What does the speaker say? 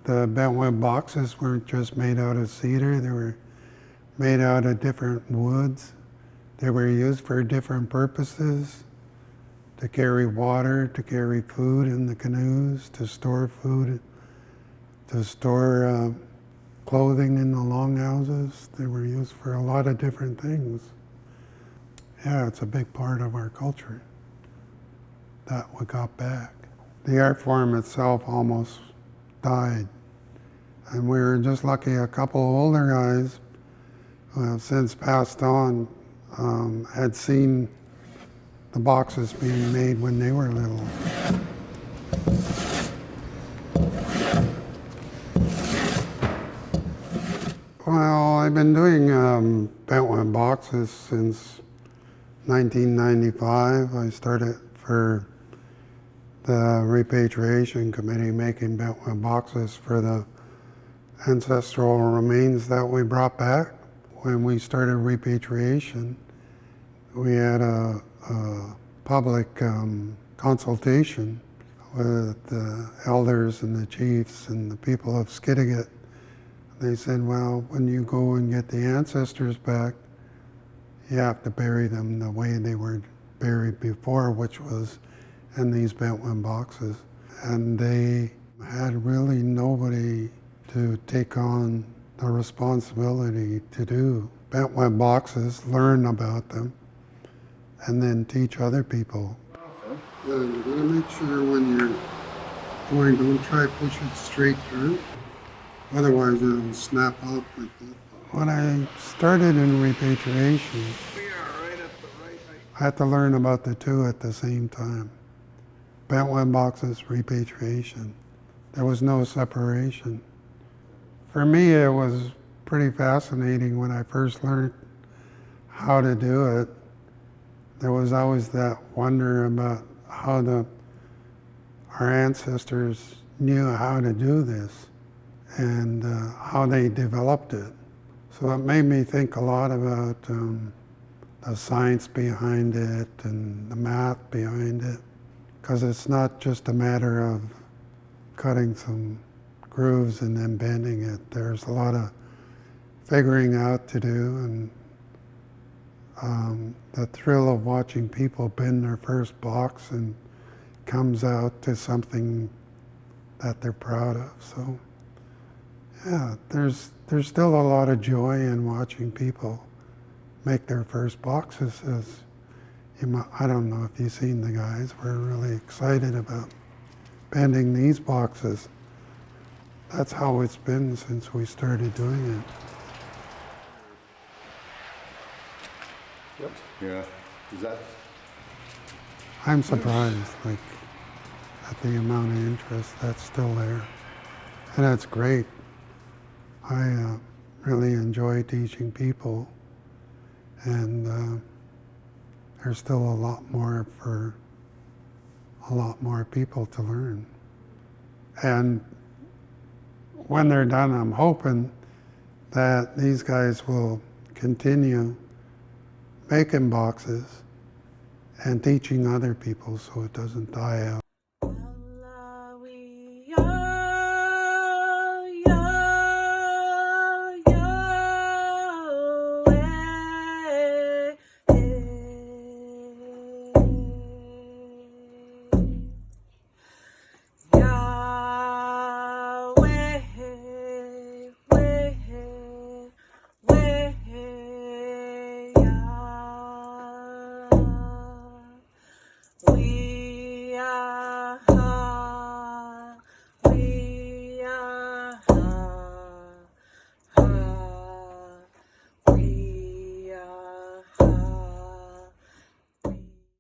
The Bentwood boxes weren't just made out of cedar, they were made out of different woods. They were used for different purposes, to carry water, to carry food in the canoes, to store food, to store clothing in the longhouses. They were used for a lot of different things. Yeah, it's a big part of our culture that we got back. The art form itself almost died. And we were just lucky a couple of older guys who have since passed on had seen the boxes being made when they were little. Well, I've been doing Bentwood boxes since 1995. I started for the repatriation committee making Bentwood boxes for the ancestral remains that we brought back. When we started repatriation, we had a public consultation with the elders and the chiefs and the people of Skidegate. They said, well, when you go and get the ancestors back, you have to bury them the way they were buried before, which was in these Bentwood boxes. And they had really nobody to take on the responsibility to do Bentwood boxes, learn about them, and then teach other people. Yeah, you gotta make sure when you're going, don't try to push it straight through. Otherwise it'll snap off like that. When I started in repatriation, I had to learn about the two at the same time. Bentwood boxes, repatriation. There was no separation. For me, it was pretty fascinating when I first learned how to do it. There was always that wonder about how our ancestors knew how to do this and how they developed it. So it made me think a lot about the science behind it and the math behind it, because it's not just a matter of cutting some grooves and then bending it. There's a lot of figuring out to do, and the thrill of watching people bend their first box and comes out to something that they're proud of. So yeah, there's still a lot of joy in watching people make their first boxes. I don't know if you've seen the guys, we're really excited about bending these boxes. That's how it's been since we started doing it. Yep. Yeah. Is that? I'm surprised, at the amount of interest that's still there. And that's great. I really enjoy teaching people, and there's still a lot more people to learn. And when they're done, I'm hoping that these guys will continue making boxes and teaching other people so it doesn't die out.